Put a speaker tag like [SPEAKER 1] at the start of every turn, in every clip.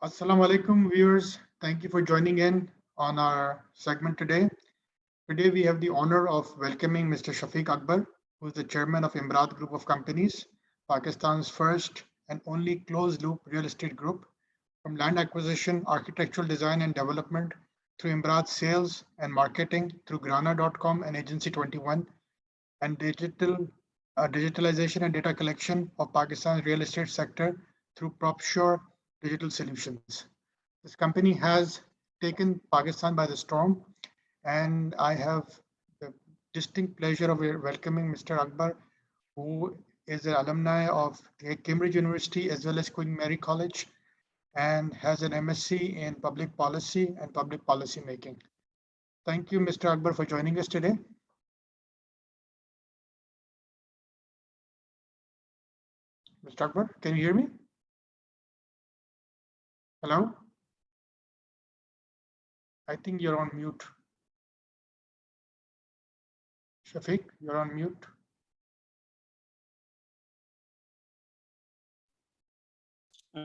[SPEAKER 1] Assalamu alaikum, viewers. Thank you for joining in on our segment today. Today, we have the honor of welcoming Mr. Shafiq Akbar, who is the chairman of Imarat Group of Companies, Pakistan's first and only closed loop real estate group. From land acquisition, architectural design, and development through Imarat sales and marketing through Graana.com and Agency 21, and digitalization and data collection of Pakistan's real estate sector through PropSure Digital Solutions. This company has taken Pakistan by the storm, and I have the distinct pleasure of welcoming Mr. Akbar, who is an alumni of Cambridge University as well as Queen Mary College and has an MSc in public policy and public policy making. Thank you, Mr. Akbar, for joining us today. Mr. Akbar, can you hear me? Hello? I think you're on mute. Shafiq, you're on mute.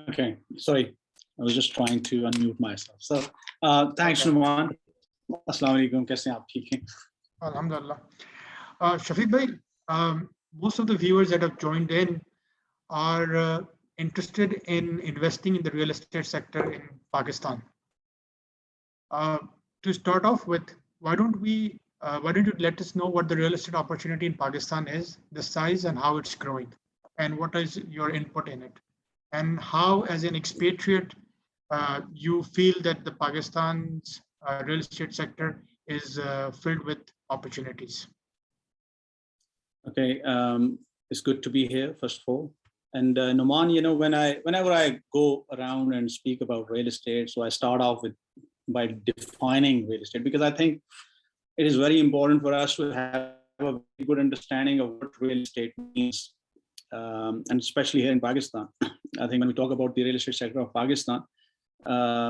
[SPEAKER 2] Okay, sorry. I was just trying to unmute myself. So thanks, Numan. Assalamu alaikum. Kaise hain aap? Theek hain?
[SPEAKER 1] Alhamdulillah. Shafiq bhai, most of the viewers that have joined in are interested in investing in the real estate sector in Pakistan. To start off with, why don't you let us know what the real estate opportunity in Pakistan is, the size and how it's growing, and what is your input in it, and how, as an expatriate, you feel that the Pakistan's real estate sector is filled with opportunities.
[SPEAKER 2] Okay, it's good to be here, first of all. And Numan, whenever I go around and speak about real estate, so I start off by defining real estate, because I think it is very important for us to have a very good understanding of what real estate means, and especially here in Pakistan. I think when we talk about the real estate sector of Pakistan,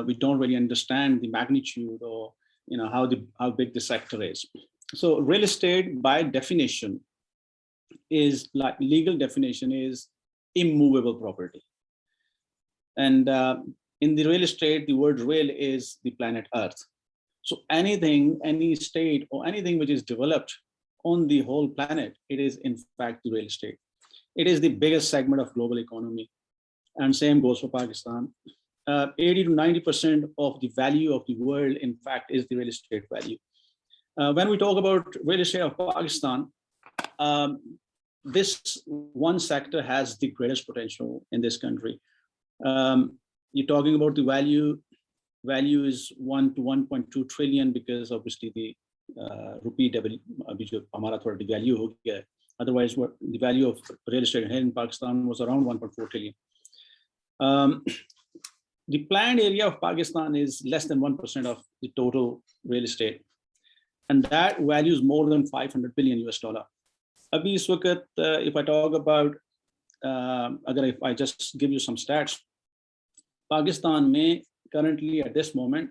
[SPEAKER 2] we don't really understand the magnitude or how big the sector is. So real estate, by definition, is like legal definition is immovable property. And in the real estate, the word real is the planet Earth. So anything, any state or anything which is developed on the whole planet, it is in fact the real estate. It is the biggest segment of global economy. And same goes for Pakistan. 80 to 90% of the value of the world, in fact, is the real estate value. When we talk about real estate of Pakistan, this one sector has the greatest potential in this country. You're talking about the value is 1 to 1.2 trillion, because obviously the rupee value ho gaya. Otherwise, the value of real estate here in Pakistan was around 1.4 trillion. The planned area of Pakistan is less than 1% of the total real estate, and that value is more than 500 billion US dollar. Abhi is waqt, if I talk about, if I just give you some stats, Pakistan may currently at this moment,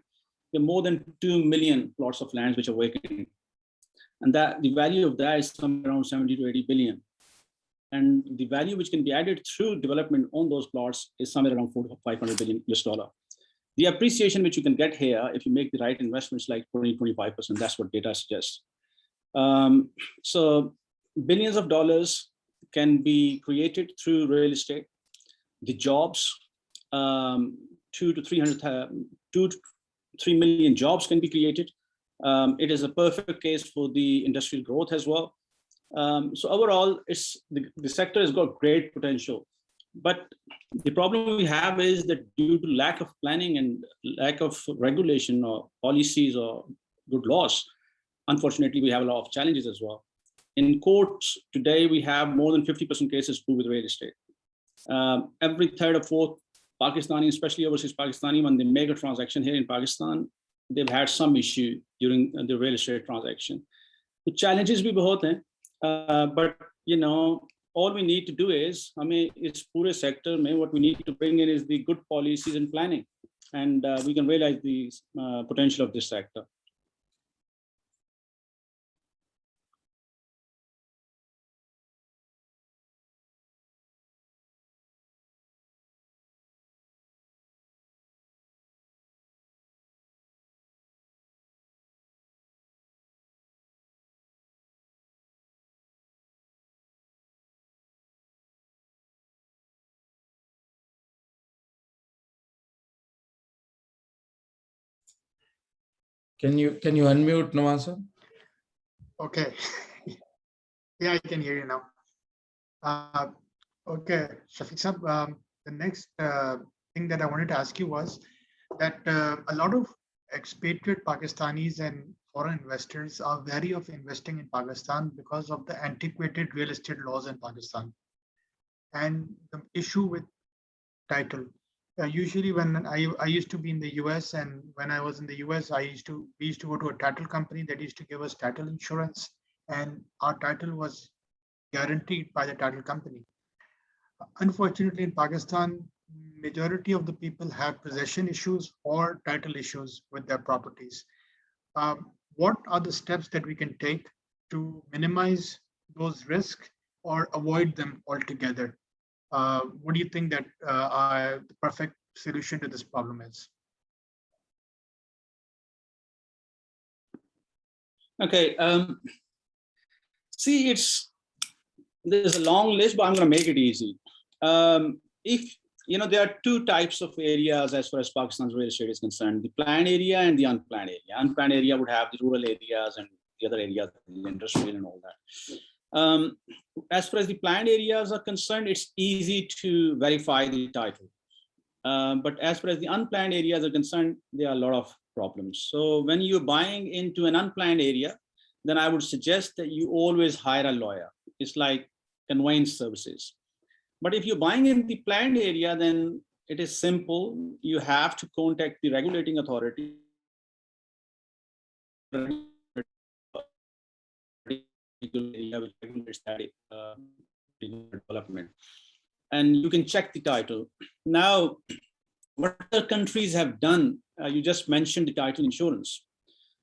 [SPEAKER 2] there are more than 2 million plots of lands which are vacant, and that the value of that is somewhere around 70 to 80 billion. And the value which can be added through development on those plots is somewhere around 400 to 500 billion US dollar. The appreciation which you can get here, if you make the right investments, like 20-25%, that's what data suggests. So billions of dollars can be created through real estate. The jobs, 2 to 3 million jobs can be created. It is a perfect case for the industrial growth as well. So overall, the sector has got great potential. But the problem we have is that due to lack of planning and lack of regulation or policies or good laws, unfortunately, we have a lot of challenges as well. In courts today, we have more than 50% cases to do with real estate. Every third or fourth Pakistani, especially overseas Pakistani, when they make a transaction here in Pakistan, they've had some issue during the real estate transaction. The challenges bhi bahut hain, but all we need to do is, is pure sector, what we need to bring in is the good policies and planning, and we can realize the potential of this sector.
[SPEAKER 3] Can you unmute, Numan sir?
[SPEAKER 1] Okay. Yeah, I can hear you now. Okay, Shafiq sir, the next thing that I wanted to ask you was that a lot of expatriate Pakistanis and foreign investors are wary of investing in Pakistan because of the antiquated real estate laws in Pakistan and the issue with title. Usually when I used to be in the US, and when I was in the US, we used to go to a title company that used to give us title insurance, and our title was guaranteed by the title company. Unfortunately, in Pakistan, majority of the people have possession issues or title issues with their properties. What are the steps that we can take to minimize those risks or avoid them altogether? What do you think that the perfect solution to this problem is?
[SPEAKER 2] Okay. See, there's a long list, but I'm going to make it easy. If there are two types of areas as far as Pakistan's real estate is concerned: the planned area and the unplanned area. Unplanned area would have the rural areas and the other areas, the industrial and all that. As far as the planned areas are concerned, it's easy to verify the title. But as far as the unplanned areas are concerned, there are a lot of problems. So when you're buying into an unplanned area, then I would suggest that you always hire a lawyer. It's like conveyance services. But if you're buying in the planned area, then it is simple. You have to contact the regulating authority. Which regulates that development, and you can check the title. Now, what other countries have done, you just mentioned the title insurance.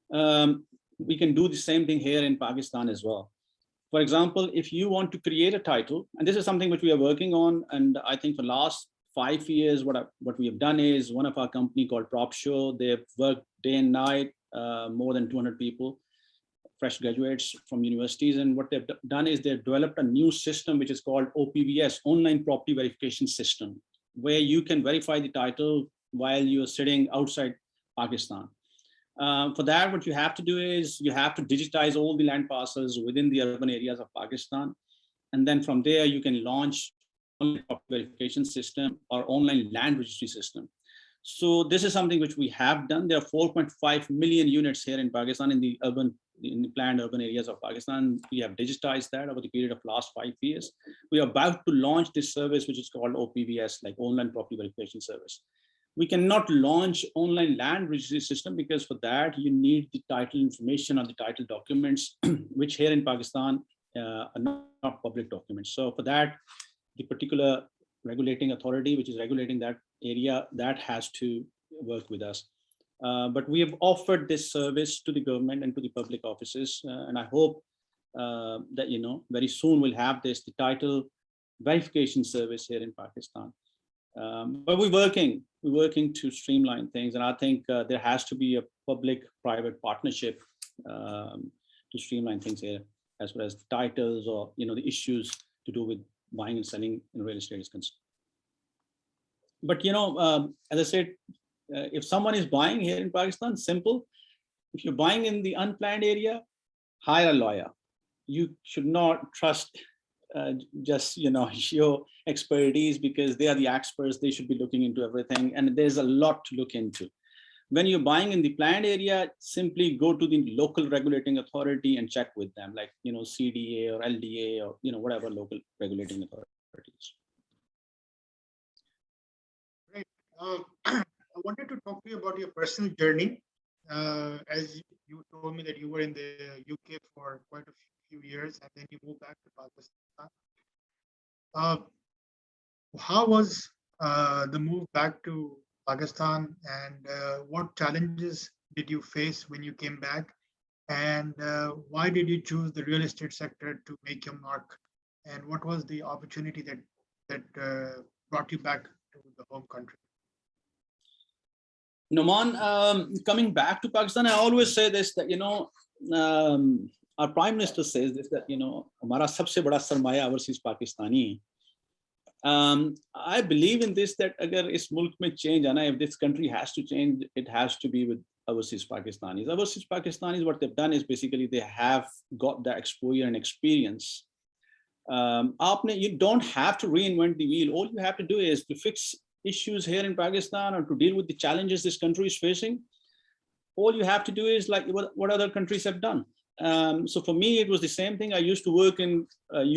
[SPEAKER 2] We can do the same thing here in Pakistan as well. For example, if you want to create a title, and this is something which we are working on, and I think for the last 5 years, what we have done is one of our company called PropSure, they have worked day and night, more than 200 people, fresh graduates from universities. And what they've done is they've developed a new system, which is called OPVS, Online Property Verification System, where you can verify the title while you're sitting outside Pakistan. For that, what you have to do is you have to digitize all the land parcels within the urban areas of Pakistan. And then from there, you can launch online property verification system or online land registry system. So this is something which we have done. There are 4.5 million units here in Pakistan in the planned urban areas of Pakistan. We have digitized that over the period of last 5 years. We are about to launch this service, which is called OPVS, like Online Property Verification Service. We cannot launch online land registry system because for that you need the title information or the title documents, which here in Pakistan are not public documents. So for that, the particular regulating authority, which is regulating that area, that has to work with us. But we have offered this service to the government and to the public offices, and I hope that very soon we'll have the title verification service here in Pakistan. But we're working to streamline things, and I think there has to be a public-private partnership to streamline things here, as well as the titles or the issues to do with buying and selling in real estate is concerned. But as I said, if someone is buying here in Pakistan, simple. If you're buying in the unplanned area, hire a lawyer. You should not trust just your expertise, because they are the experts. They should be looking into everything, and there's a lot to look into. When you're buying in the planned area, simply go to the local regulating authority and check with them, like CDA or LDA or whatever local regulating authorities.
[SPEAKER 1] Great. I wanted to talk to you about your personal journey. As you told me that you were in the UK for quite a few years, and then you moved back to Pakistan. How was the move back to Pakistan, and what challenges did you face when you came back? And why did you choose the real estate sector to make your mark? And what was the opportunity that brought you back to the home country?
[SPEAKER 2] Noman, coming back to Pakistan, I always say this, that our Prime Minister says this, that हमारा सबसे बड़ा सरमाया overseas Pakistani. I believe in this, that अगर इस मुल्क में change आना, if this country has to change, it has to be with overseas Pakistanis. Overseas Pakistanis, what they've done is basically they have got the exposure and experience. You don't have to reinvent the wheel. All you have to do is to fix issues here in Pakistan or to deal with the challenges this country is facing. All you have to do is like what other countries have done. So for me, it was the same thing. I used to work in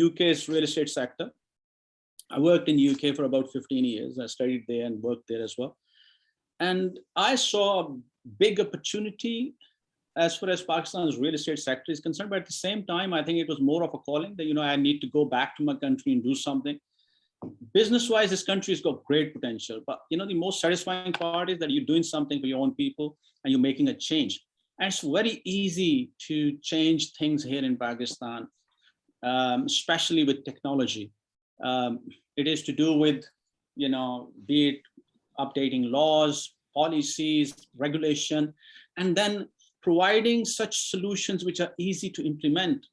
[SPEAKER 2] UK's real estate sector. I worked in UK for about 15 years. I studied there and worked there as well. And I saw a big opportunity as far as Pakistan's real estate sector is concerned. But at the same time, I think it was more of a calling that, I need to go back to my country and do something. Business-wise, this country has got great potential. But, the most satisfying part is that you're doing something for your own people and you're making a change. And it's very easy to change things here in Pakistan, especially with technology. It is to do with, be it updating laws, policies, regulation, and then providing such solutions which are easy to implement.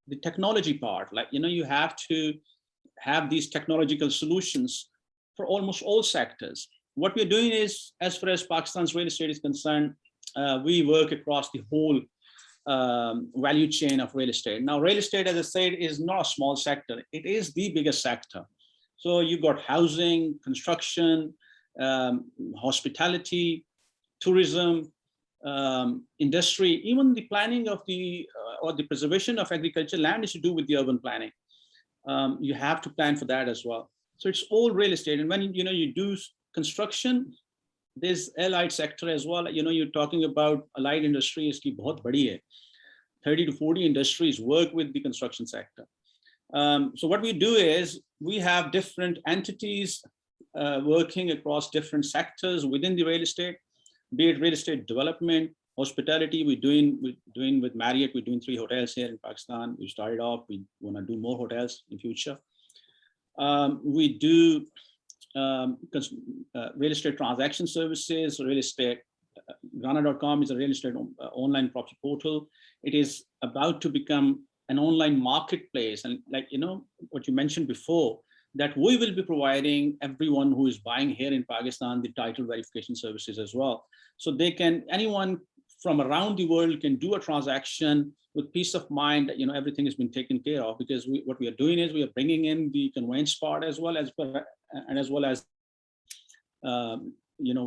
[SPEAKER 2] The technology part, like, you have to have these technological solutions for almost all sectors. What we're doing is, as far as Pakistan's real estate is concerned, we work across the whole value chain of real estate. Now, real estate, as I said, is not a small sector. It is the biggest sector. So you've got housing, construction, hospitality, tourism, industry, even the planning of or the preservation of agricultural land is to do with the urban planning. You have to plan for that as well. So it's all real estate. And when, you do construction, there's allied sector as well. You're talking about allied industry, iski bahut badi hai. 30 to 40 industries work with the construction sector. So what we do is we have different entities working across different sectors within the real estate, be it real estate development, hospitality. We're doing with Marriott, we're doing 3 hotels here in Pakistan. We started off, we want to do more hotels in future. We do real estate transaction services, real estate. Graana.com is a real estate online property portal. It is about to become an online marketplace. And like, what you mentioned before, that we will be providing everyone who is buying here in Pakistan the title verification services as well. So anyone from around the world can do a transaction with peace of mind that, everything has been taken care of, because what we are doing is we are bringing in the conveyance part as well as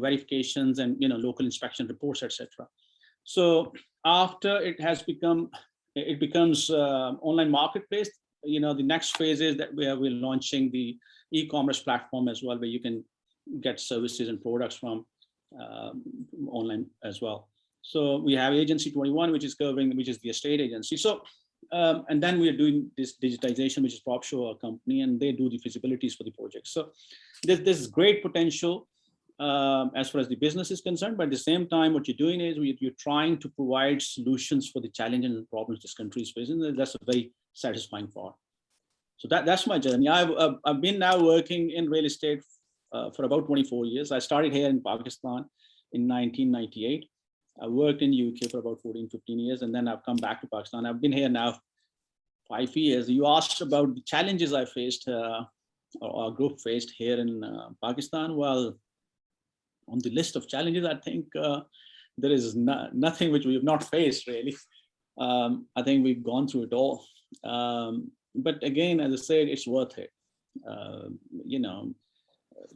[SPEAKER 2] verifications and, local inspection reports, etc. So after it becomes online marketplace, the next phase is that we're launching the e-commerce platform as well, where you can get services and products from online as well. So we have Agency 21, which is the estate agency. So, and then we are doing this digitization, which is PropSure company, and they do the feasibilities for the project. So there's great potential as far as the business is concerned, but at the same time, what you're doing is you're trying to provide solutions for the challenges and problems this country is facing. That's a very satisfying part. So that's my journey. I've been now working in real estate for about 24 years. I started here in Pakistan in 1998. I worked in UK for about 14, 15 years, and then I've come back to Pakistan. I've been here now 5 years. You asked about the challenges I faced, or our group faced here in Pakistan. Well, on the list of challenges, I think there is nothing which we have not faced, really. I think we've gone through it all. But again, as I said, it's worth it.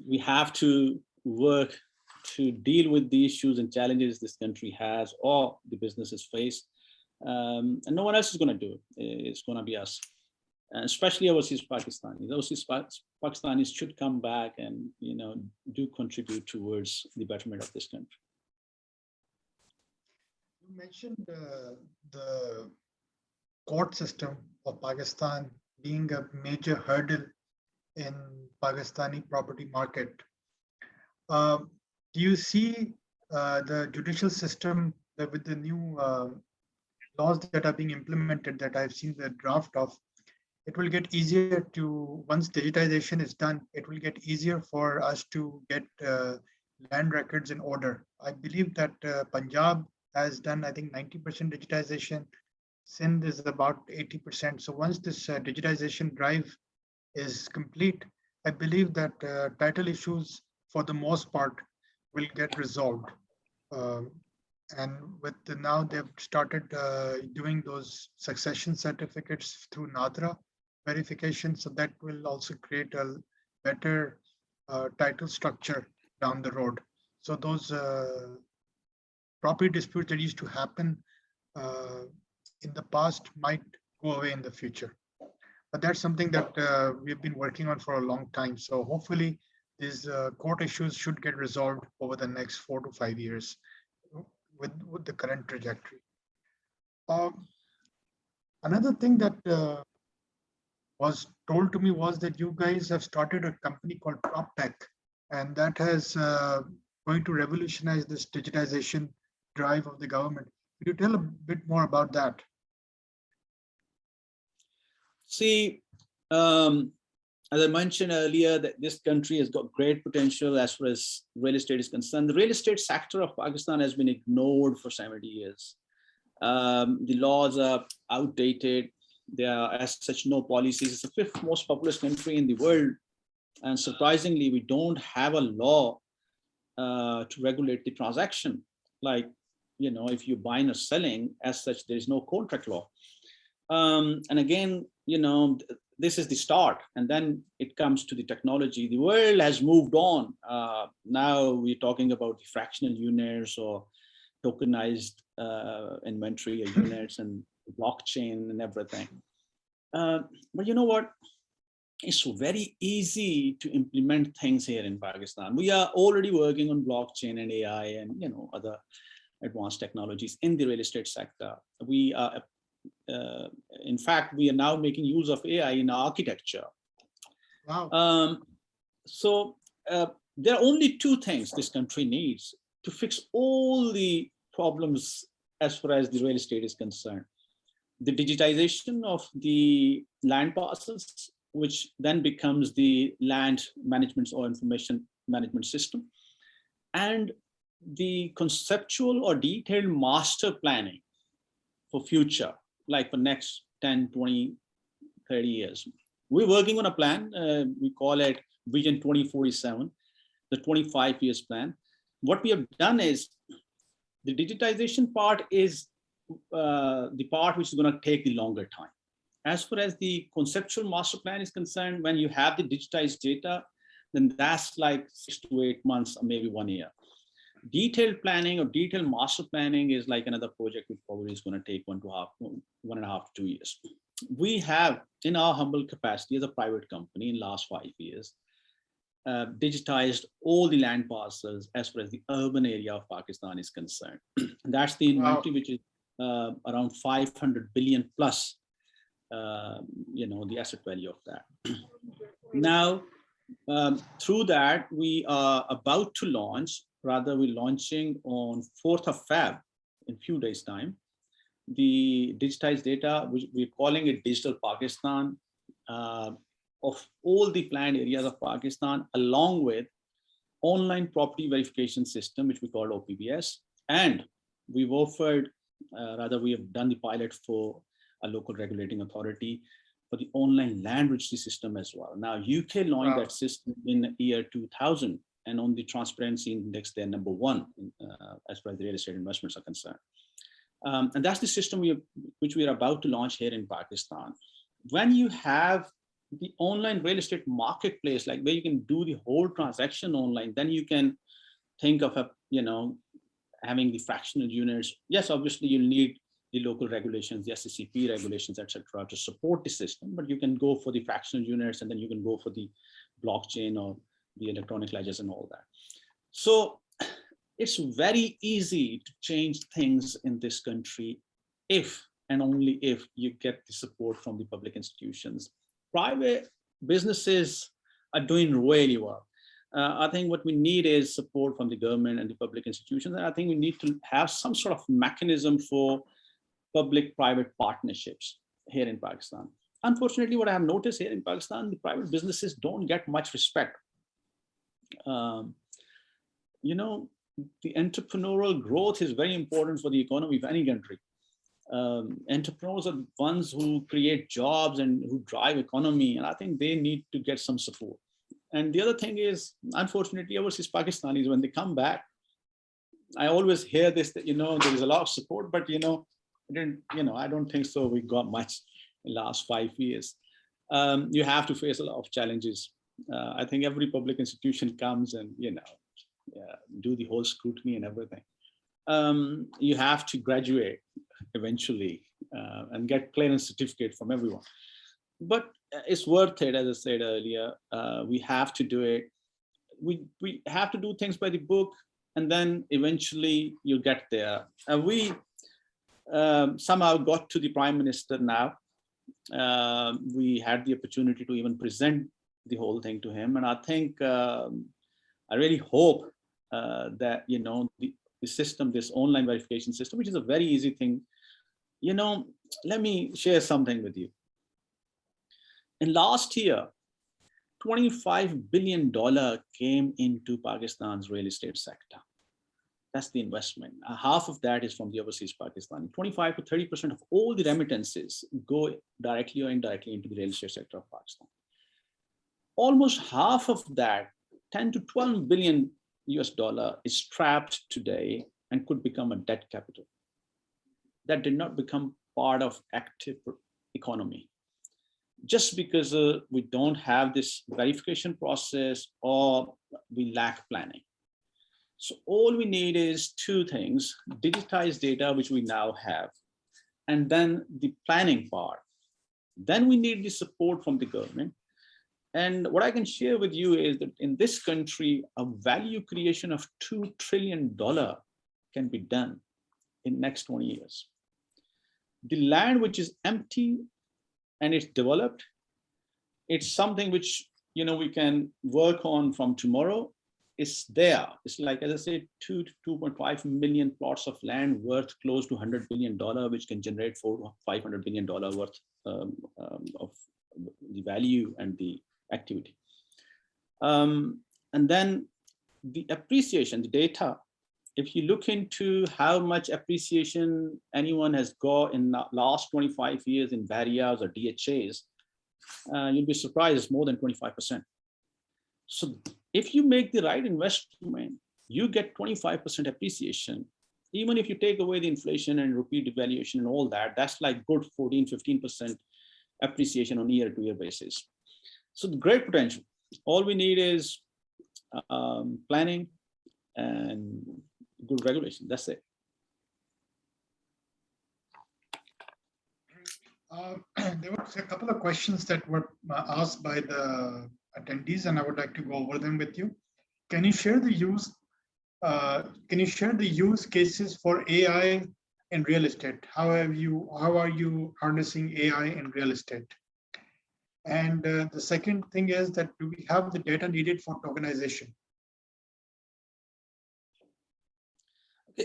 [SPEAKER 2] We have to work to deal with the issues and challenges this country has or the businesses face. And no one else is going to do it. It's going to be us, especially overseas Pakistanis. Overseas Pakistanis should come back and, do contribute towards the betterment of this country.
[SPEAKER 1] You mentioned the court system of Pakistan being a major hurdle in Pakistani property market. Do you see the judicial system with the new laws that are being implemented that I've seen the draft of, it will get easier to, once digitization is done, it will get easier for us to get land records in order. I believe that Punjab has done, I think, 90% digitization. Sindh is about 80%. So once this digitization drive is complete, I believe that title issues, for the most part, will get resolved. And now they've started doing those succession certificates through NADRA verification. So that will also create a better title structure down the road. So those property disputes that used to happen in the past might go away in the future. But that's something that we've been working on for a long time. So hopefully these court issues should get resolved over the next 4 to 5 years with the current trajectory. Another thing that was told to me was that you guys have started a company called PropTech, and that has going to revolutionize this digitization drive of the government. Could you tell a bit more about that?
[SPEAKER 2] See, as I mentioned earlier, that this country has got great potential as far as real estate is concerned. The real estate sector of Pakistan has been ignored for 70 years. The laws are outdated. There are as such no policies. It's the 5th most populous country in the world. And surprisingly, we don't have a law to regulate the transaction. Like, if you're buying or selling, as such, there is no contract law. And again, this is the start, and then it comes to the technology. The world has moved on. Now we're talking about the fractional units or tokenized inventory of units and blockchain and everything. But you know what? It's very easy to implement things here in Pakistan. We are already working on blockchain and AI and other advanced technologies in the real estate sector. We are in fact, we are now making use of AI in architecture.
[SPEAKER 1] Wow.
[SPEAKER 2] So there are only 2 things this country needs to fix all the problems as far as the real estate is concerned. The digitization of the land parcels, which then becomes the land management or information management system, and the conceptual or detailed master planning for future, like for next 10, 20, 30 years. We're working on a plan. We call it Vision 2047, the 25 years plan. What we have done is the digitization part is the part which is going to take the longer time. As far as the conceptual master plan is concerned, when you have the digitized data, then that's like 6 to 8 months or maybe 1 year. Detailed planning or detailed master planning is like another project which probably is going to take 1.5 to 2 years. We have, in our humble capacity as a private company in last 5 years, digitized all the land parcels as far as the urban area of Pakistan is concerned. That's the inventory, which is around 500 billion plus, the asset value of that. Now, through that, we are about to launch, rather we're launching on 4th of Feb in few days time, the digitized data, which we're calling it Digital Pakistan, of all the planned areas of Pakistan, along with online property verification system, which we call OPVS. And we've offered, we have done the pilot for a local regulating authority for the online land registry system as well. Now, UK launched that system in the year 2000, and on the transparency index, they're number 1 as far as the real estate investments are concerned. And that's the system which we are about to launch here in Pakistan. When you have the online real estate marketplace, like where you can do the whole transaction online, then you can think of having the fractional units. Yes, obviously you'll need the local regulations, the SCCP regulations, etc., to support the system, but you can go for the fractional units, and then you can go for the blockchain or the electronic ledgers and all that. So it's very easy to change things in this country if and only if you get the support from the public institutions. Private businesses are doing really well. I think what we need is support from the government and the public institutions. And I think we need to have some sort of mechanism for public-private partnerships here in Pakistan. Unfortunately, what I have noticed here in Pakistan, the private businesses don't get much respect. The entrepreneurial growth is very important for the economy of any country. Entrepreneurs are the ones who create jobs and who drive economy, and I think they need to get some support. And the other thing is, unfortunately, overseas Pakistanis, when they come back, I always hear this, that, there is a lot of support, but, I don't think so. We got much in the last 5 years. You have to face a lot of challenges. I think every public institution comes and, do the whole scrutiny and everything. You have to graduate eventually and get clearance certificate from everyone. But it's worth it, as I said earlier. We have to do it. We have to do things by the book, and then eventually you'll get there. We somehow got to the Prime Minister now. We had the opportunity to even present the whole thing to him, and I think I really hope that the system, this online verification system, which is a very easy thing. Let me share something with you. In last year, $25 billion came into Pakistan's real estate sector. That's the investment. Half of that is from the overseas Pakistani. 25 to 30% of all the remittances go directly or indirectly into the real estate sector of Pakistan. Almost half of that, 10 to 12 billion US dollar, is trapped today and could become a debt capital. That did not become part of active economy. Just because we don't have this verification process or we lack planning. So all we need is two things: digitized data, which we now have, and then the planning part. Then we need the support from the government. And what I can share with you is that in this country, a value creation of $2 trillion can be done in next 20 years. The land which is empty and it's developed, it's something which we can work on from tomorrow. It's there. It's like, as I said, 2 to 2.5 million plots of land worth close to $100 billion, which can generate $400 to $500 billion worth of the value and the activity. And then the appreciation, the data. If you look into how much appreciation anyone has got in the last 25 years in barriers or DHAs, you'll be surprised, it's more than 25%. So if you make the right investment, you get 25% appreciation. Even if you take away the inflation and rupee devaluation and all that, that's like good 14, 15% appreciation on year-to-year basis. So the great potential. All we need is planning and good regulation. That's it.
[SPEAKER 1] There were a couple of questions that were asked by the attendees, and I would like to go over them with you. Can you share the use cases for AI in real estate? How are you harnessing AI in real estate? And the second thing is that, do we have the data needed for tokenization?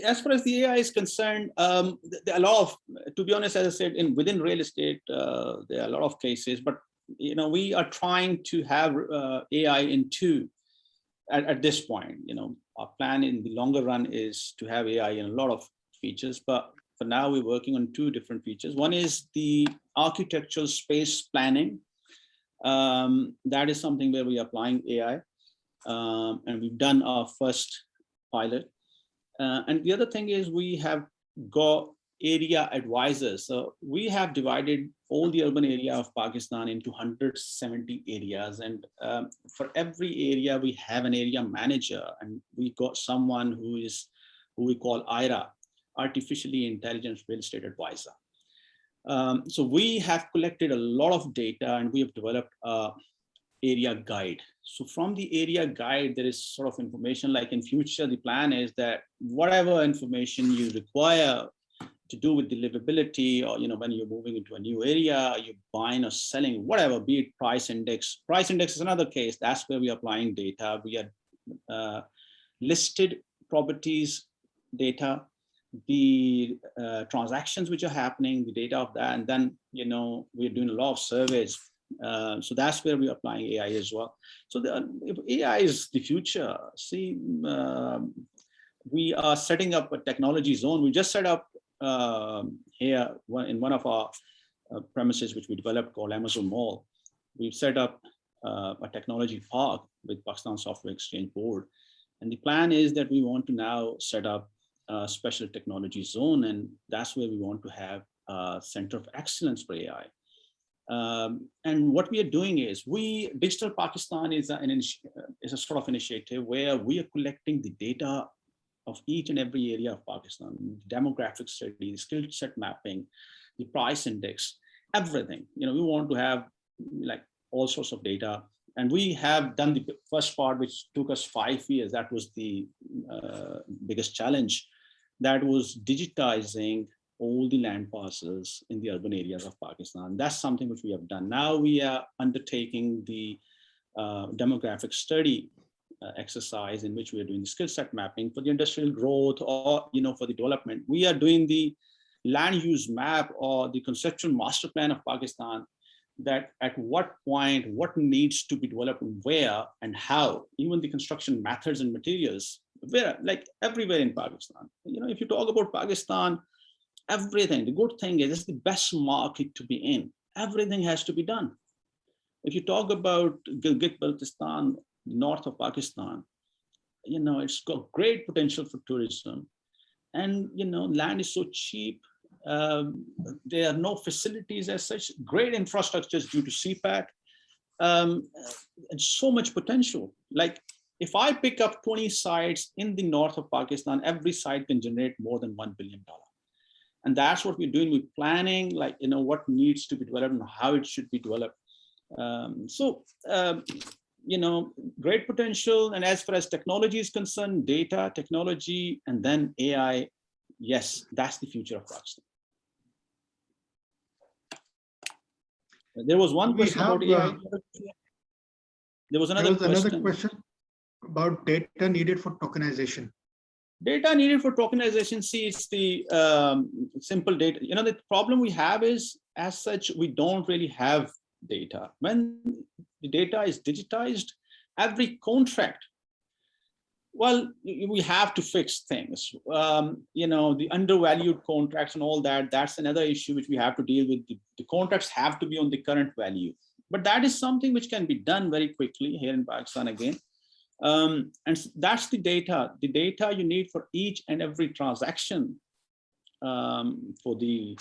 [SPEAKER 2] As far as the AI is concerned, there are a lot of, to be honest, as I said, within real estate, there are a lot of cases, but we are trying to have AI into at this point. Our plan in the longer run is to have AI in a lot of features, but for now we're working on two different features. One is the architectural space planning. That is something where we are applying AI, and we've done our first pilot. And the other thing is we have got area advisors. So we have divided all the urban area of Pakistan into 170 areas. And for every area, we have an area manager, and we got someone who we call IRA, Artificially Intelligent Real Estate Advisor. So we have collected a lot of data, and we have developed a area guide. So from the area guide, there is sort of information like in future, the plan is that whatever information you require to do with the livability, or when you're moving into a new area, you're buying or selling, whatever, be it price index. Price index is another case. That's where we are applying data. We are listed properties data, the transactions which are happening, the data of that, and then we're doing a lot of surveys. So that's where we're applying AI as well. So if AI is the future. See, we are setting up a technology zone. We just set up here in one of our premises, which we developed, called Amazon Mall. We've set up a technology park with Pakistan Software Exchange Board. And the plan is that we want to now set up special technology zone, and that's where we want to have a center of excellence for AI. And what we are doing is Digital Pakistan is a sort of initiative where we are collecting the data of each and every area of Pakistan, demographic studies, skill set mapping, the price index, everything. We want to have like all sorts of data. And we have done the first part, which took us 5 years. That was the biggest challenge. That was digitizing all the land parcels in the urban areas of Pakistan. That's something which we have done. Now we are undertaking the demographic study exercise, in which we are doing the skill set mapping for the industrial growth, or for the development. We are doing the land use map or the conceptual master plan of Pakistan, that at what point, what needs to be developed, where and how, even the construction methods and materials, where, like everywhere in Pakistan. If you talk about Pakistan, everything, the good thing is it's the best market to be in. Everything has to be done. If you talk about Gilgit-Baltistan, north of Pakistan, it's got great potential for tourism. And, land is so cheap. There are no facilities as such, great infrastructures due to CPAC, and so much potential. Like if I pick up 20 sites in the north of Pakistan, every site can generate more than $1 billion. And that's what we're doing. We're planning, what needs to be developed and how it should be developed. Great potential. And as far as technology is concerned, data, technology, and then AI, yes, that's the future of Pakistan. There was one question about AI. There was another
[SPEAKER 1] question about data needed for tokenization.
[SPEAKER 2] Data needed for tokenization. See, it's the simple data. The problem we have is, as such, we don't really have data. When the data is digitized, every contract, well, we have to fix things. The undervalued contracts and all that, that's another issue which we have to deal with. The contracts have to be on the current value. But that is something which can be done very quickly here in Pakistan again. And that's the data you need for each and every transaction for the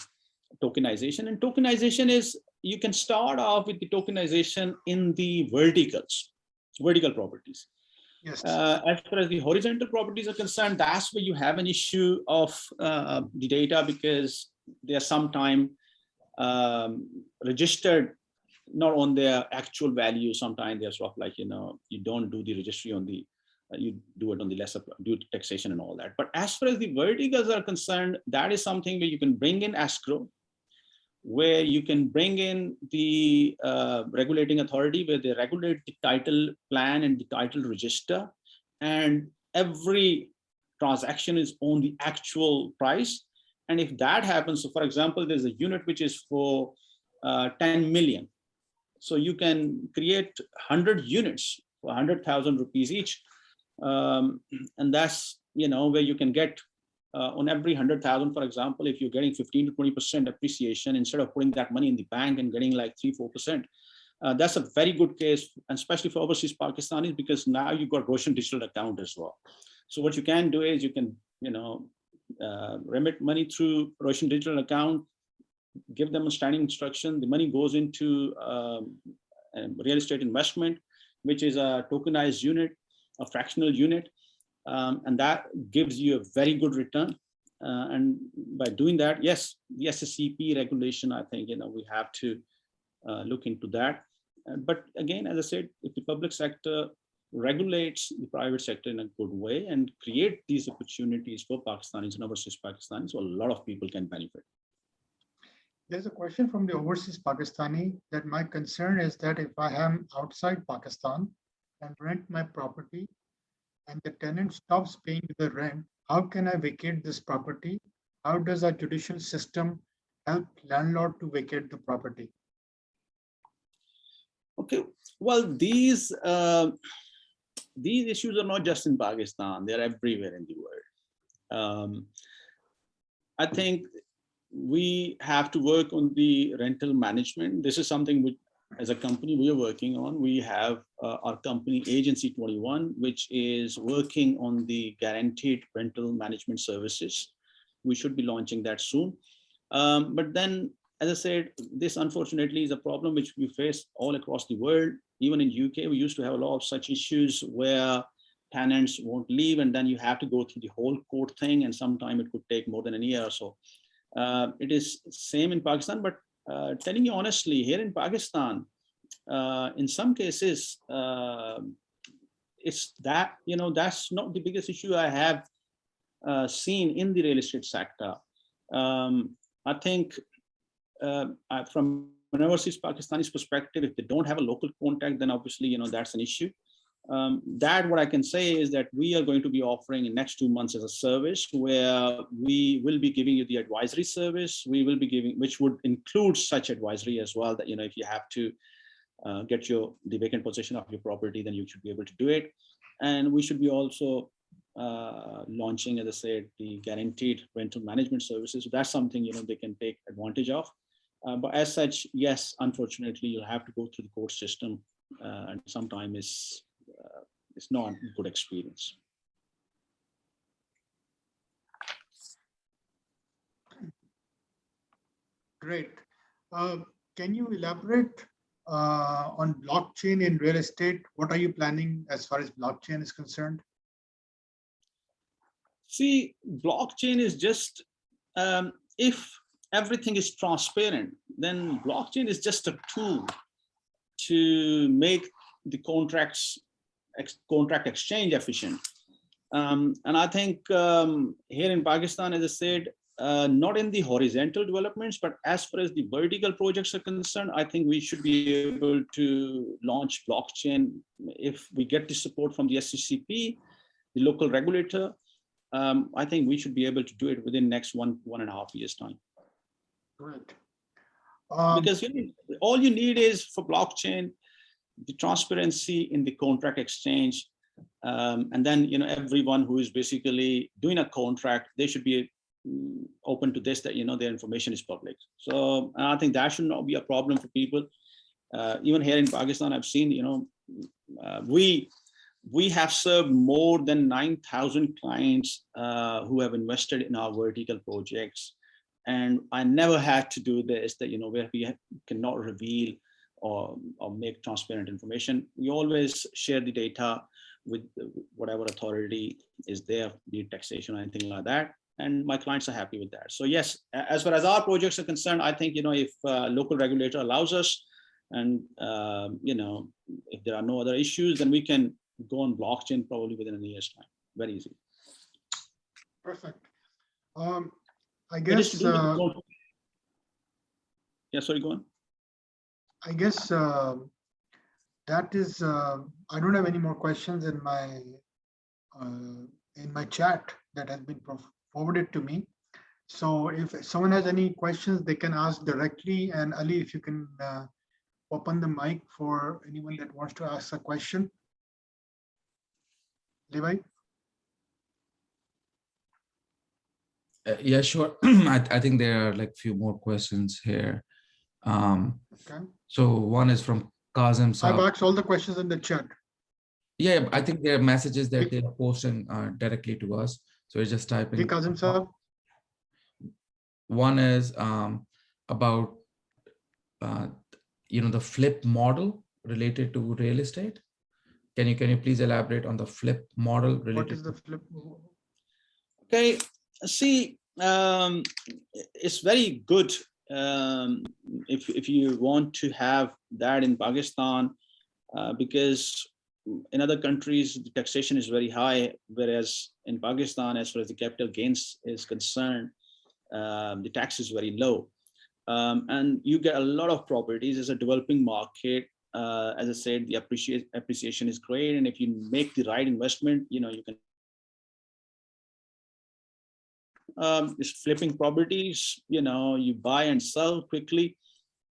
[SPEAKER 2] tokenization. And tokenization is, you can start off with the tokenization in the vertical properties.
[SPEAKER 1] Yes.
[SPEAKER 2] As far as the horizontal properties are concerned, that's where you have an issue of the data, because they are sometimes registered not on their actual value. Sometimes they're sort of like, you don't do the registry on the, you do it on the lesser due to taxation and all that. But as far as the verticals are concerned, that is something where you can bring in escrow, where you can bring in the regulating authority, where they regulate the title plan and the title register, and every transaction is on the actual price. And if that happens, so for example, there's a unit which is for 10 million. So you can create 100 units for 100,000 rupees each. And that's, where you can get on every 100,000, for example, if you're getting 15 to 20% appreciation, instead of putting that money in the bank and getting like 3-4%, that's a very good case, and especially for overseas Pakistanis, because now you've got Roshan digital account as well. So what you can do is you can, remit money through Roshan digital account, give them a standing instruction. The money goes into real estate investment, which is a tokenized unit, a fractional unit. And that gives you a very good return. And by doing that, yes, the SSCP regulation, I think, we have to look into that. But again, as I said, if the public sector regulates the private sector in a good way and create these opportunities for Pakistanis and overseas Pakistanis, so a lot of people can benefit.
[SPEAKER 1] There's a question from the overseas Pakistani that my concern is that if I am outside Pakistan and rent my property and the tenant stops paying the rent, how can I vacate this property? How does our judicial system help landlord to vacate the property?
[SPEAKER 2] Okay, well, these issues are not just in Pakistan, they're everywhere in the world. I think we have to work on the rental management. This is something which as a company we are working on, we have our company Agency 21, which is working on the guaranteed rental management services. We should be launching that soon. But then, as I said, this unfortunately is a problem which we face all across the world. Even in UK, we used to have a lot of such issues where tenants won't leave, and then you have to go through the whole court thing, and sometimes it could take more than a year or so. It is same in Pakistan, but telling you honestly, here in Pakistan, in some cases, it's that, that's not the biggest issue I have seen in the real estate sector. I think from an overseas Pakistani's perspective, if they don't have a local contact, then obviously, that's an issue. That what I can say is that we are going to be offering in next 2 months as a service where we will be giving you the advisory service. We will be giving, which would include such advisory as well, that, if you have to get the vacant possession of your property, then you should be able to do it. And we should be also launching, as I said, the guaranteed rental management services. So that's something, they can take advantage of. But as such, yes, unfortunately, you'll have to go through the court system, and sometimes it's not a good experience.
[SPEAKER 1] Great. Can you elaborate on blockchain in real estate? What are you planning as far as blockchain is concerned?
[SPEAKER 2] See, blockchain is just, if everything is transparent, then blockchain is just a tool to make the contract exchange efficient. And I think here in Pakistan, as I said, not in the horizontal developments, but as far as the vertical projects are concerned, I think we should be able to launch blockchain if we get the support from the SCCP, the local regulator. I think we should be able to do it within next 1.5 years time.
[SPEAKER 1] Great.
[SPEAKER 2] Because all you need is for blockchain, the transparency in the contract exchange, and then everyone who is basically doing a contract, they should be open to this, that their information is public. So I think that should not be a problem for people. Even here in Pakistan, I've seen we have served more than 9,000 clients who have invested in our vertical projects. And I never had to do this, that, where we cannot reveal or make transparent information. We always share the data with whatever authority is there, be it taxation or anything like that. And my clients are happy with that. So yes, as far as our projects are concerned, I think, if local regulator allows us, and, if there are no other issues, then we can go on blockchain probably within a year's time. Very easy.
[SPEAKER 1] Perfect. I guess.
[SPEAKER 2] Yeah, sorry, go on.
[SPEAKER 1] I guess that is. I don't have any more questions in my chat that has been forwarded to me. So if someone has any questions, they can ask directly. And Ali, if you can open the mic for anyone that wants to ask a question. Levi?
[SPEAKER 3] Yeah, sure. I think there are like few more questions here.
[SPEAKER 1] Okay.
[SPEAKER 3] So one is from Kazim
[SPEAKER 1] I've
[SPEAKER 3] Saab.
[SPEAKER 1] asked all the questions in the chat.
[SPEAKER 3] Yeah, I think there are messages that they are posting directly to us. So we're just typing.
[SPEAKER 1] Hey, Kazim Saab.
[SPEAKER 3] One is about the flip model related to real estate. Can you please elaborate on the flip model related?
[SPEAKER 1] What is the flip?
[SPEAKER 2] Okay, see, it's very good if you want to have that in Pakistan, because in other countries the taxation is very high, whereas in Pakistan, as far as the capital gains is concerned, the tax is very low, and you get a lot of properties. As a developing market, as I said, the appreciation is great, and if you make the right investment, you can. Just flipping properties, you buy and sell quickly,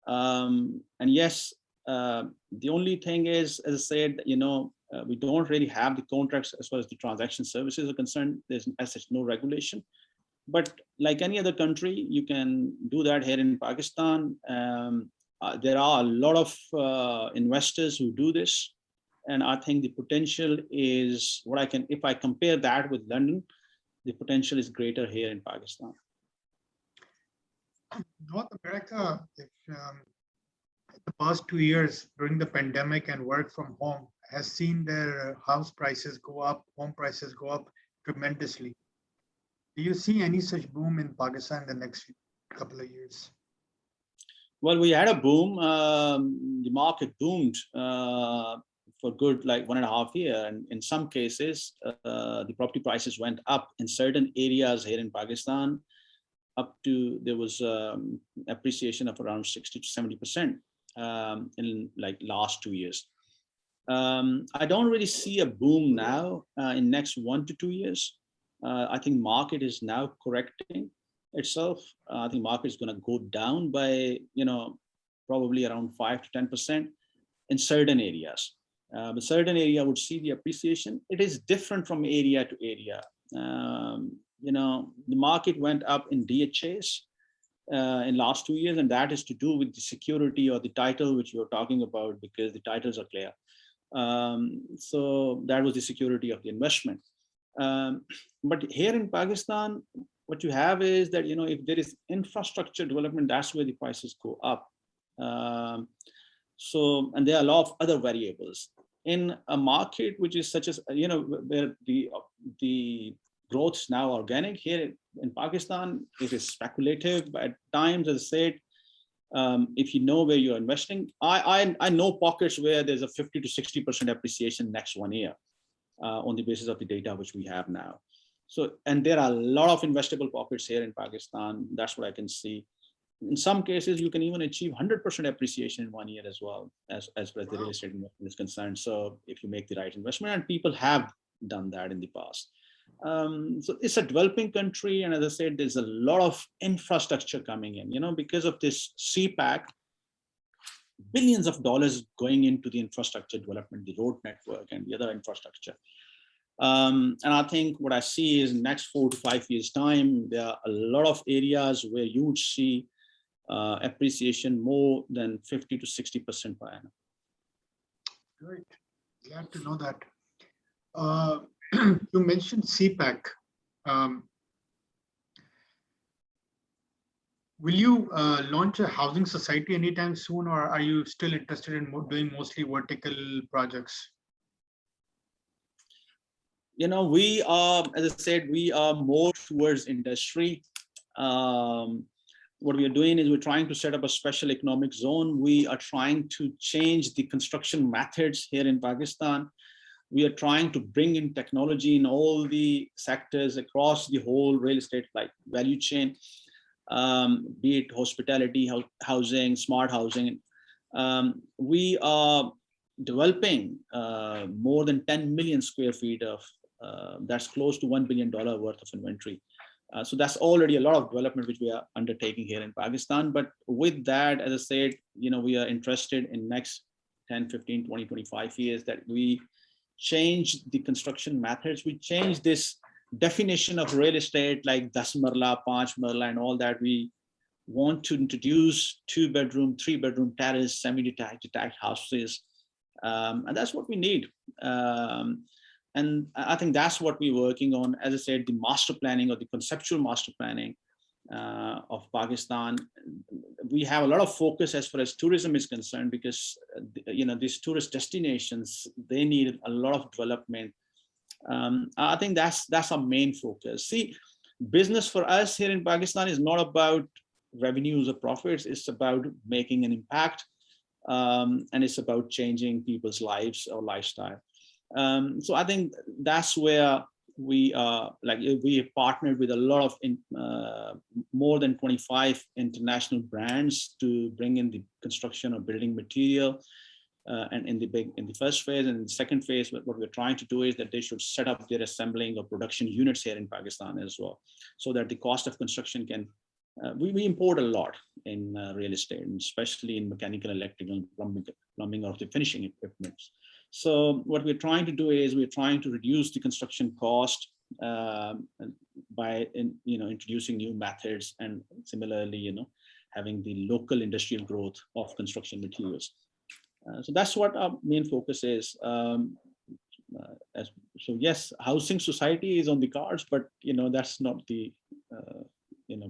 [SPEAKER 2] and yes, the only thing is, as I said, we don't really have the contracts as far as the transaction services are concerned. There's as such no regulation, but like any other country, you can do that here in Pakistan. there are a lot of investors who do this. And I think the potential is what if I compare that with London, the potential is greater here in Pakistan.
[SPEAKER 1] North America, if, the past 2 years during the pandemic and work from home has seen their house prices go up, home prices go up tremendously. Do you see any such boom in Pakistan in the next couple of years?
[SPEAKER 2] Well, we had a boom. The market boomed for good like 1.5 years. And in some cases, the property prices went up in certain areas here in Pakistan. There was appreciation of around 60 to 70% in like last 2 years. I don't really see a boom now in next 1 to 2 years. I think market is now correcting itself. I think market is going to go down by, probably around 5 to 10% in certain areas. But certain area would see the appreciation. It is different from area to area. The market went up in DHAs in last 2 years, and that is to do with the security or the title which you're talking about, because the titles are clear. So that was the security of the investment. But here in Pakistan, what you have is that, if there is infrastructure development, that's where the prices go up. And there are a lot of other variables in a market which is such as, where the growth is now organic. Here in Pakistan, it is speculative. But at times, as I said, if you know where you're investing, I know pockets where there's a 50 to 60% appreciation next 1 year on the basis of the data which we have now. So, and there are a lot of investable pockets here in Pakistan. That's what I can see. In some cases, you can even achieve 100% appreciation in 1 year as well, as far as the real estate investment is concerned. So if you make the right investment, and people have done that in the past. So it's a developing country. And as I said, there's a lot of infrastructure coming in, because of this CPAC, billions of dollars going into the infrastructure development, the road network and the other infrastructure. And I think what I see is in the next 4 to 5 years time, there are a lot of areas where you would see appreciation more than 50 to 60% per annum.
[SPEAKER 1] Great, glad to know that. You mentioned CPAC. Will you launch a housing society anytime soon, or are you still interested in doing mostly vertical projects?
[SPEAKER 2] We are, as I said, we are more towards industry. What we are doing is we're trying to set up a special economic zone. We are trying to change the construction methods here in Pakistan. We are trying to bring in technology in all the sectors across the whole real estate like value chain, be it hospitality, housing, smart housing. We are developing more than 10 million square feet of, that's close to $1 billion worth of inventory. So that's already a lot of development which we are undertaking here in Pakistan. But with that, as I said, we are interested in next 10, 15, 20, 25 years that we change the construction methods. We change this definition of real estate like 10 marla, 5 marla and all that. We want to introduce 2-bedroom, 3-bedroom terrace, semi-detached, detached houses. And that's what we need. And I think that's what we're working on. As I said, the master planning or the conceptual master planning of Pakistan. We have a lot of focus as far as tourism is concerned, because these tourist destinations, they need a lot of development. I think that's our main focus. See, business for us here in Pakistan is not about revenues or profits. It's about making an impact, and it's about changing people's lives or lifestyle. So I think that's where we are, we have partnered with a lot of more than 25 international brands to bring in the construction or building material. And in the first phase and the second phase, what we're trying to do is that they should set up their assembling or production units here in Pakistan as well, so that the cost of construction can, we import a lot in real estate, and especially in mechanical, electrical, plumbing of the finishing equipment. So what we're trying to do is we're trying to reduce the construction cost by introducing new methods, and similarly, having the local industrial growth of construction materials. So that's what our main focus is. So yes, housing society is on the cards, but that's not the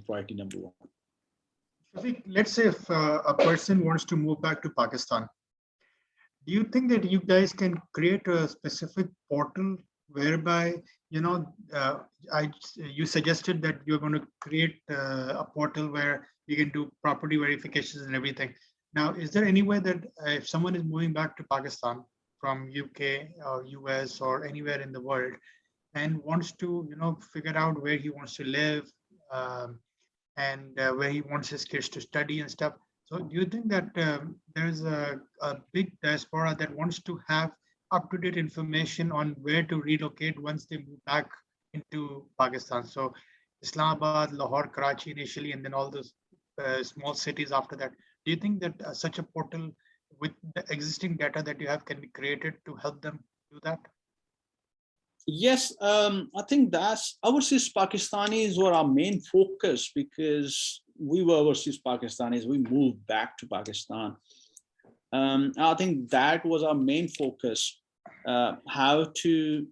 [SPEAKER 2] priority number one.
[SPEAKER 1] Shafiq, let's say if a person wants to move back to Pakistan, do you think that you guys can create a specific portal whereby, you suggested that you're going to create a portal where you can do property verifications and everything. Now, is there any way that if someone is moving back to Pakistan from UK or US or anywhere in the world and wants to, figure out where he wants to live, and where he wants his kids to study and stuff. So do you think that there's a big diaspora that wants to have up-to-date information on where to relocate once they move back into Pakistan? So Islamabad, Lahore, Karachi initially, and then all those small cities after that. Do you think that such a portal with the existing data that you have can be created to help them do that?
[SPEAKER 2] Yes, I think that's overseas Pakistanis were our main focus because we were overseas Pakistanis. We moved back to Pakistan. I think that was our main focus, how to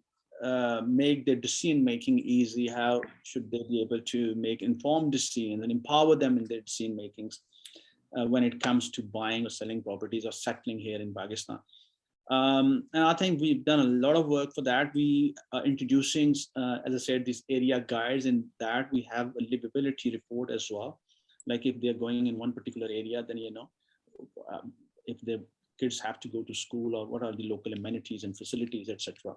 [SPEAKER 2] make their decision making easy. How should they be able to make informed decisions and empower them in their decision makings when it comes to buying or selling properties or settling here in Pakistan. And I think we've done a lot of work for that. We are introducing, as I said, these area guides, and that we have a livability report as well. Like if they're going in one particular area, then if their kids have to go to school, or what are the local amenities and facilities, etc.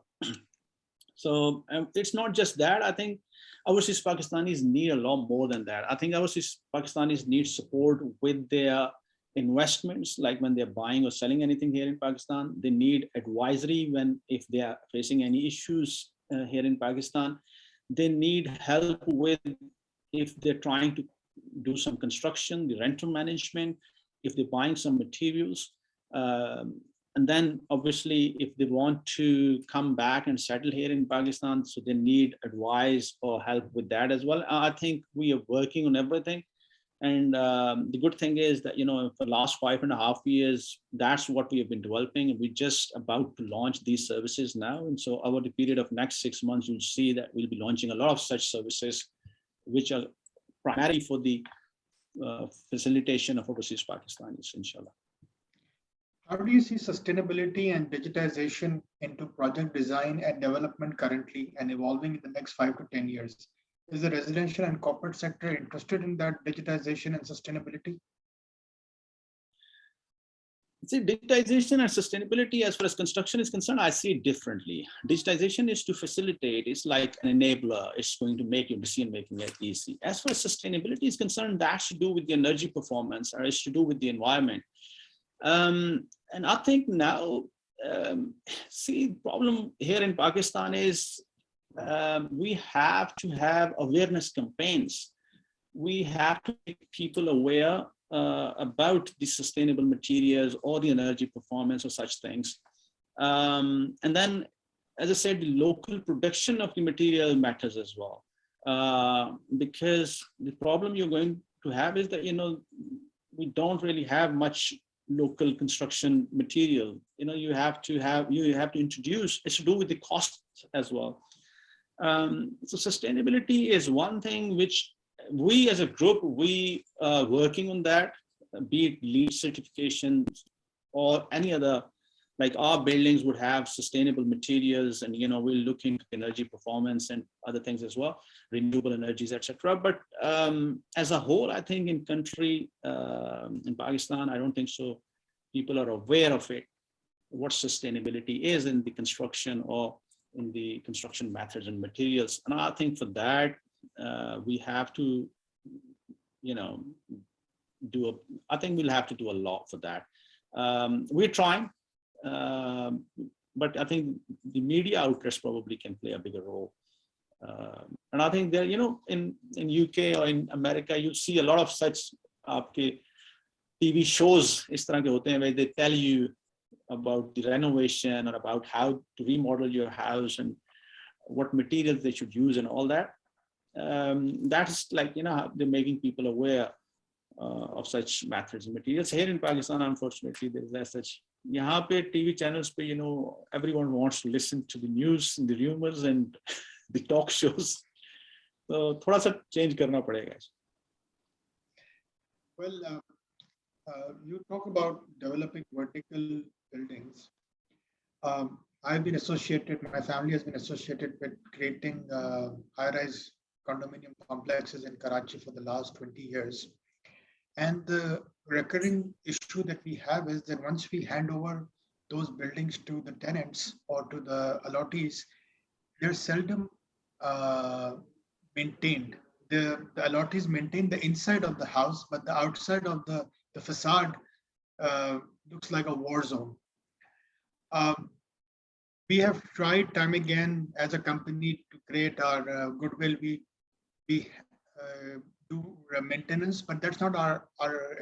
[SPEAKER 2] So it's not just that. I think overseas Pakistanis need a lot more than that. I think overseas Pakistanis need support with their investments, like when they're buying or selling anything here in Pakistan. They need advisory if they are facing any issues here in Pakistan. They need help with if they're trying to do some construction, the rental management, if they're buying some materials. And then obviously, if they want to come back and settle here in Pakistan, so they need advice or help with that as well. I think we are working on everything. And the good thing is that, for the last 5.5 years, that's what we have been developing. And we're just about to launch these services now. And so over the period of next 6 months, you'll see that we'll be launching a lot of such services, which are primarily for the facilitation of overseas Pakistanis, inshallah.
[SPEAKER 1] How do you see sustainability and digitization into project design and development currently and evolving in the next 5 to 10 years? Is the residential and corporate sector interested in that digitization and sustainability?
[SPEAKER 2] See, digitization and sustainability, as far as construction is concerned, I see it differently. Digitization is to facilitate, it's like an enabler. It's going to make your decision making easy. As far as sustainability is concerned, that's to do with the energy performance, or it's to do with the environment. And I think now, the problem here in Pakistan is we have to have awareness campaigns. We have to make people aware about the sustainable materials or the energy performance or such things. And then, as I said, the local production of the material matters as well. Because the problem you're going to have is that, we don't really have much local construction material. You have to introduce, it's to do with the cost as well. So sustainability is one thing which we as a group, we are working on that, be it LEED certification or any other, like our buildings would have sustainable materials, and we're looking at energy performance and other things as well, renewable energies, etc. But as a whole, I think in country, in Pakistan, I don't think so. People are aware of it, what sustainability is in the construction or in the construction methods and materials. And I think for that, we have to, I think we'll have to do a lot for that. We're trying, but I think the media outlets probably can play a bigger role. And I think there, in UK or in America, you see a lot of such TV shows is tarah ke hote hain, where they tell you about the renovation or about how to remodel your house and what materials they should use and all that. That's like, they're making people aware of such methods and materials. Here in Pakistan, unfortunately, there is as such. यहाँ पे TV channels पे, everyone wants to listen to the news, the rumors, and the talk shows. So थोड़ा सा change करना पड़ेगा.
[SPEAKER 1] Well, you talk about developing vertical buildings. I've been associated, my family has been associated with creating high-rise condominium complexes in Karachi for the last 20 years. And the recurring issue that we have is that once we hand over those buildings to the tenants or to the allottees, they're seldom maintained. The allottees maintain the inside of the house, but the outside of the facade looks like a war zone. We have tried time again as a company to create our goodwill. We do maintenance, but that's not our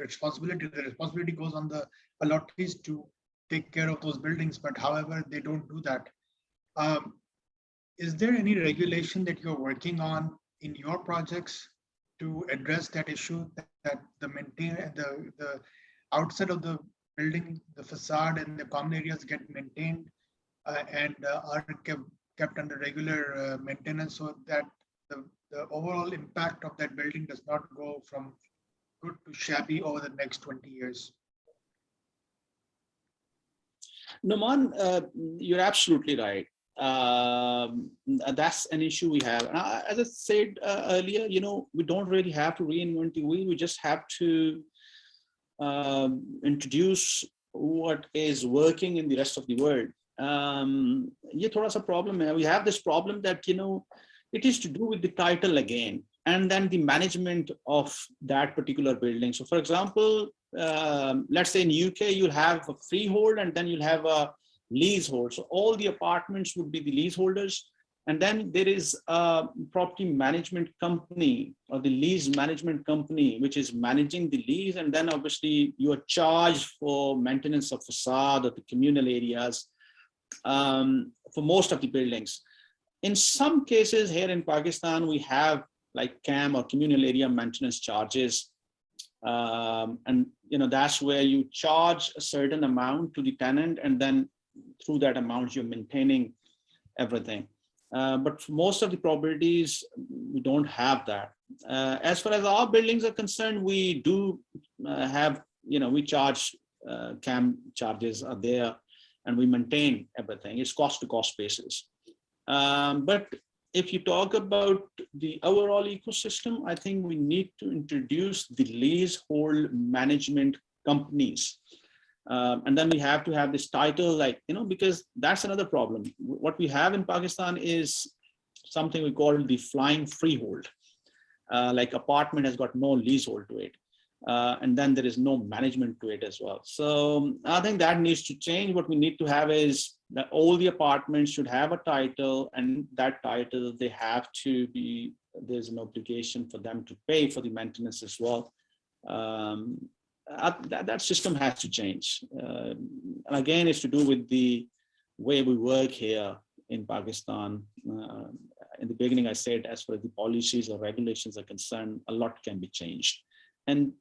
[SPEAKER 1] responsibility. The responsibility goes on the allottees to take care of those buildings, but however, they don't do that. Is there any regulation that you're working on in your projects to address that issue, that the outside of the building, the facade and the common areas get maintained and are kept under regular maintenance, so that the overall impact of that building does not go from good to shabby over the next 20 years?
[SPEAKER 2] Noman, you're absolutely right. That's an issue we have. As I said earlier, we don't really have to reinvent the wheel. We just have to introduce what is working in the rest of the world. ये थोड़ा सा problem है. We have this problem that it is to do with the title again, and then the management of that particular building. So, for example, let's say in UK you'll have a freehold and then you'll have a leasehold. So all the apartments would be the leaseholders, and then there is a property management company or the lease management company which is managing the lease, and then obviously you are charged for maintenance of facade or the communal areas for most of the buildings. In some cases here in Pakistan, we have like CAM or communal area maintenance charges. And that's where you charge a certain amount to the tenant, and then through that amount, you're maintaining everything. But for most of the properties, we don't have that. As far as our buildings are concerned, we do have, we charge CAM charges are there, and we maintain everything. It's cost to cost basis. But if you talk about the overall ecosystem, I think we need to introduce the leasehold management companies. And then we have to have this title, because that's another problem. What we have in Pakistan is something we call the flying freehold. Like apartment has got no leasehold to it. And then there is no management to it as well. So I think that needs to change. What we need to have is that all the apartments should have a title, and that title, they have to be, there's an obligation for them to pay for the maintenance as well. That system has to change. And again, it's to do with the way we work here in Pakistan. In the beginning, I said, as far as the policies or regulations are concerned, a lot can be changed. And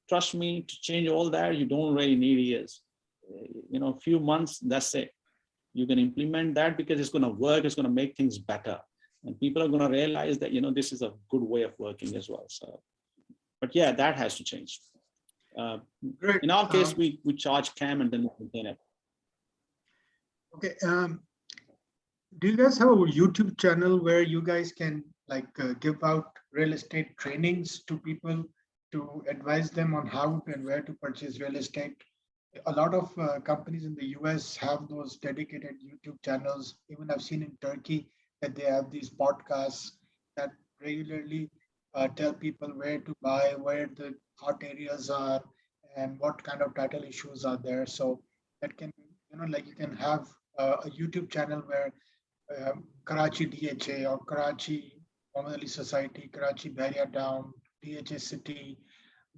[SPEAKER 2] trust me, to change all that, you don't really need years. A few months, that's it. You can implement that because it's going to work, it's going to make things better. And people are going to realize that, this is a good way of working as well. So, but yeah, that has to change. In our case, we charge CAM and then we maintain it.
[SPEAKER 1] Okay. Do you guys have a YouTube channel where you guys can give out real estate trainings to people to advise them on how and where to purchase real estate? A lot of companies in the US have those dedicated YouTube channels. Even I've seen in Turkey that they have these podcasts that regularly tell people where to buy, where the hot areas are, and what kind of title issues are there. So that can, you can have a YouTube channel where Karachi DHA or Karachi Muhammad Ali Society, Karachi Bahria Town, DHA City,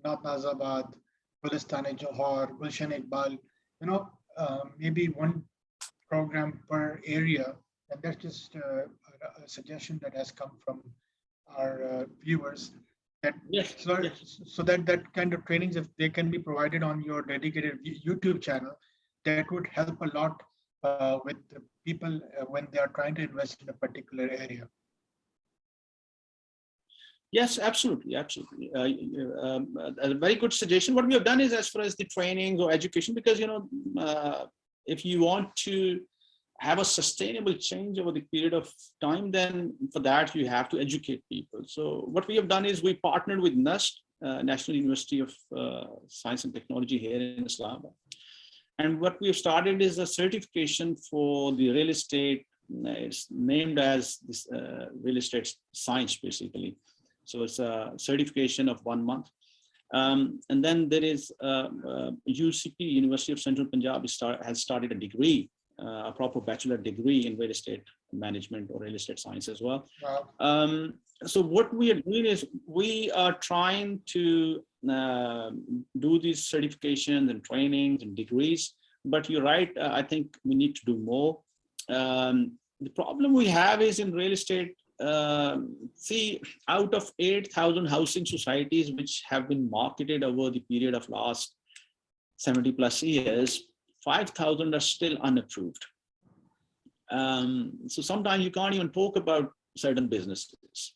[SPEAKER 1] North Nazabad, Gulistan Johar, Gulshan Iqbal, maybe one program per area. And that's just a suggestion that has come from our viewers, That
[SPEAKER 2] Yes,
[SPEAKER 1] so,
[SPEAKER 2] yes.
[SPEAKER 1] so that that kind of trainings, if they can be provided on your dedicated YouTube channel, that would help a lot with the people when they are trying to invest in a particular area.
[SPEAKER 2] Yes, absolutely, absolutely. A very good suggestion. What we have done is, as far as the training or education, because if you want to have a sustainable change over the period of time, then for that you have to educate people. So what we have done is we partnered with NUST, National University of Science and Technology here in Islamabad. And what we have started is a certification for the real estate. It's named as this real estate science, basically. So it's a certification of 1 month. And then there is UCP, University of Central Punjab, has started a degree, a proper bachelor degree in real estate management or real estate science as well.
[SPEAKER 1] Wow.
[SPEAKER 2] So what we are doing is we are trying to do these certifications and trainings and degrees. But you're right, I think we need to do more. The problem we have is in real estate, see, out of 8,000 housing societies which have been marketed over the period of last 70 plus years, 5,000 are still unapproved. So sometimes you can't even talk about certain businesses.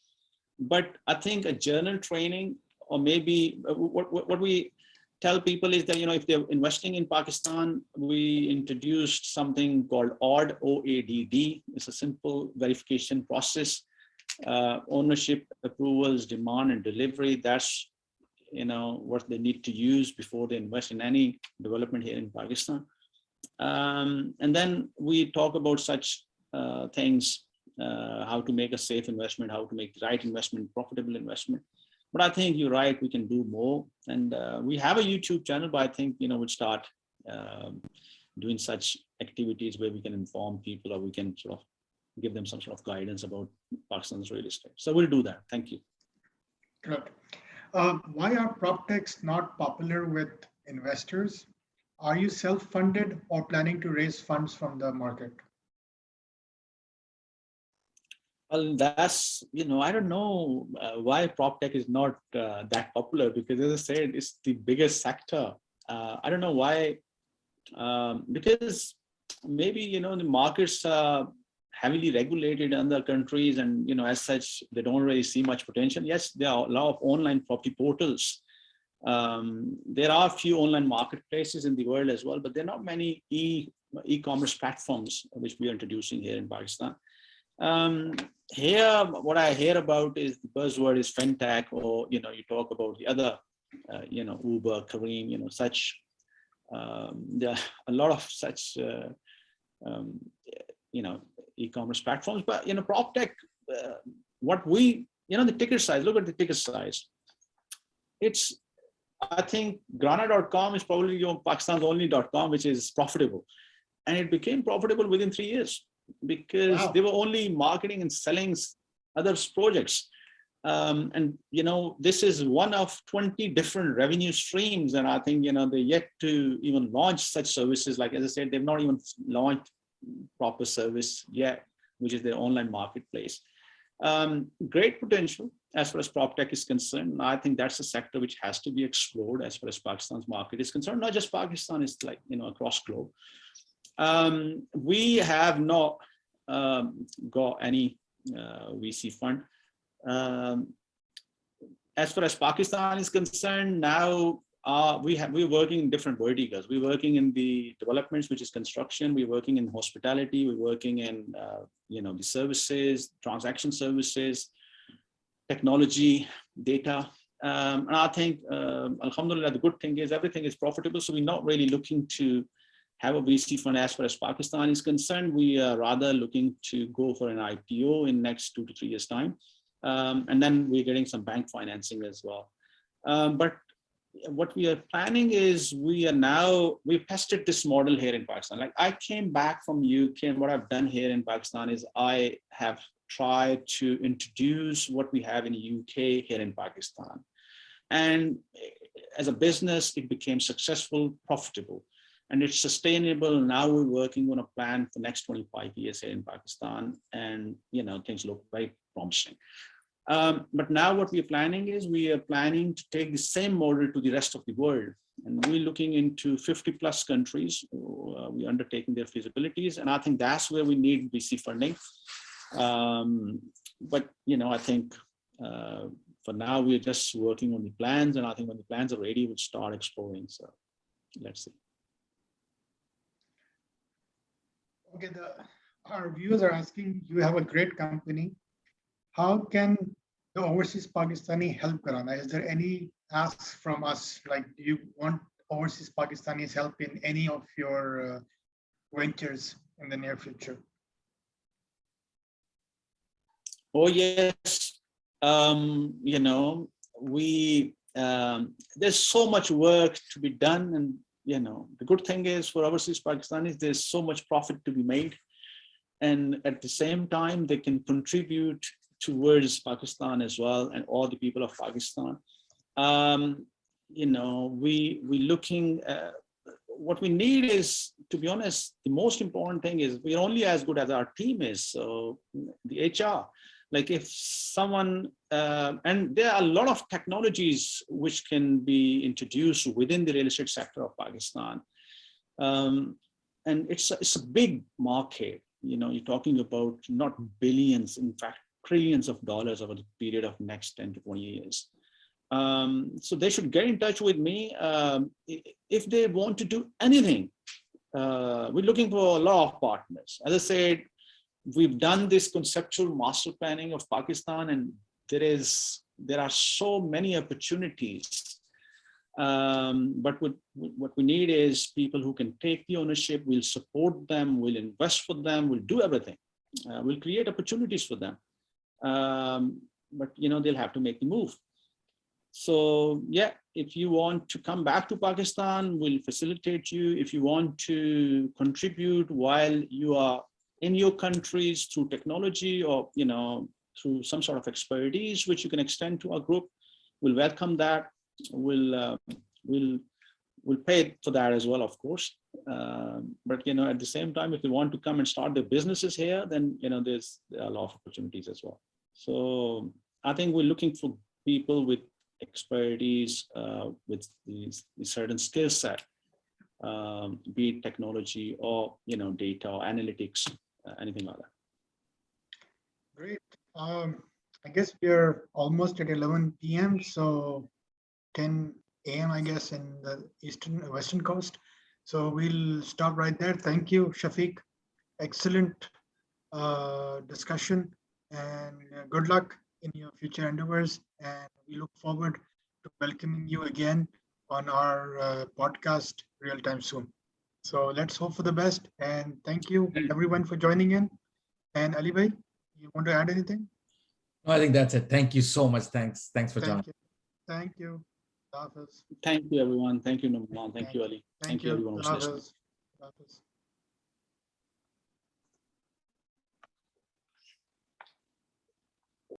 [SPEAKER 2] But I think a journal training, or maybe what we tell people is that, if they're investing in Pakistan, we introduced something called OADD, OADD. It's a simple verification process, ownership, approvals, demand, and delivery. That's, what they need to use before they invest in any development here in Pakistan. And then we talk about such things, how to make a safe investment, how to make the right investment, profitable investment. But I think you're right, we can do more. And we have a YouTube channel, but I think, we'll start doing such activities where we can inform people, or we can sort of give them some sort of guidance about Pakistan's real estate. So we'll do that. Thank you.
[SPEAKER 1] Correct. Why are proptechs not popular with investors? Are you self-funded or planning to raise funds from the market?
[SPEAKER 2] Well, that's, I don't know why proptech is not that popular, because as I said, it's the biggest sector. I don't know why, because maybe, the markets are heavily regulated in other countries, and, as such, they don't really see much potential. Yes, there are a lot of online property portals. There are a few online marketplaces in the world as well, but there are not many e-commerce platforms which we are introducing here in Pakistan. Here, what I hear about is the buzzword is fintech, or, you talk about the other, Uber, Careem, such, there are a lot of such, e-commerce platforms. But, proptech, what we, the ticket size, look at the ticket size. It's, I think Graana.com is probably Pakistan's only .com which is profitable. And it became profitable within 3 years, because
[SPEAKER 1] Wow.
[SPEAKER 2] they were only marketing and selling others projects. And, this is one of 20 different revenue streams. And I think, they're yet to even launch such services. Like, as I said, they've not even launched proper service yet, which is their online marketplace. Great potential as far as proptech is concerned. I think that's a sector which has to be explored as far as Pakistan's market is concerned. Not just Pakistan, it's like, across globe. We have not got any VC fund. As far as Pakistan is concerned, now we're working in different verticals. We're working in the developments, which is construction. We're working in hospitality. We're working in the services, transaction services, technology, data. And I think, alhamdulillah, the good thing is everything is profitable. So we're not really looking to have a VC fund as far as Pakistan is concerned. We are rather looking to go for an IPO in next 2 to 3 years time. And then we're getting some bank financing as well. But what we are planning is we've tested this model here in Pakistan. Like, I came back from UK, and what I've done here in Pakistan is I have tried to introduce what we have in the UK here in Pakistan. And as a business, it became successful, profitable, and it's sustainable. Now we're working on a plan for next 25 years here in Pakistan, and things look very promising. But now what we are planning is we are planning to take the same model to the rest of the world. And we're looking into 50 plus countries. We're undertaking their feasibilities. And I think that's where we need VC funding. But, I think for now, we're just working on the plans. And I think when the plans are ready, we'll start exploring. So let's see.
[SPEAKER 1] Okay, our viewers are asking, you have a great company. How can the overseas Pakistani help Graana? Is there any asks from us? Like, do you want overseas Pakistanis help in any of your ventures in the near future?
[SPEAKER 2] Oh, yes. There's so much work to be done. And, the good thing is for overseas Pakistanis, there's so much profit to be made. And at the same time, they can contribute towards Pakistan as well and all the people of Pakistan. We looking, what we need is, to be honest, the most important thing is we're only as good as our team is. So the HR, like if someone, and there are a lot of technologies which can be introduced within the real estate sector of Pakistan. And it's a big market. You're talking about not billions, in fact, trillions of dollars over the period of next 10 to 20 years. So they should get in touch with me if they want to do anything. We're looking for a lot of partners. As I said, we've done this conceptual master planning of Pakistan, and there are so many opportunities. But what we need is people who can take the ownership. We'll support them, we'll invest for them, we'll do everything. We'll create opportunities for them. But they'll have to make the move. So yeah, if you want to come back to Pakistan, we'll facilitate you. If you want to contribute while you are in your countries through technology or through some sort of expertise which you can extend to our group, we'll welcome that. We'll pay for that as well, of course. But at the same time, if they want to come and start their businesses here, then there are a lot of opportunities as well. So I think we're looking for people with expertise, with these certain skill set, be it technology or data or analytics, anything like that.
[SPEAKER 1] Great. I guess we're almost at 11 p.m. So 10 a.m. I guess in the western coast. So we'll stop right there. Thank you, Shafiq. Excellent discussion, and good luck in your future endeavors. And we look forward to welcoming you again on our podcast real time soon. So let's hope for the best. And thank you everyone for joining in. And Ali Bhai, you want to add anything?
[SPEAKER 3] No, I think that's it. Thank you so much. Thanks for joining.
[SPEAKER 1] Thank you.
[SPEAKER 2] Thank you, everyone. Thank you, Numan. Thank you, Ali.
[SPEAKER 1] Thank you,
[SPEAKER 2] everyone.
[SPEAKER 1] Hafiz.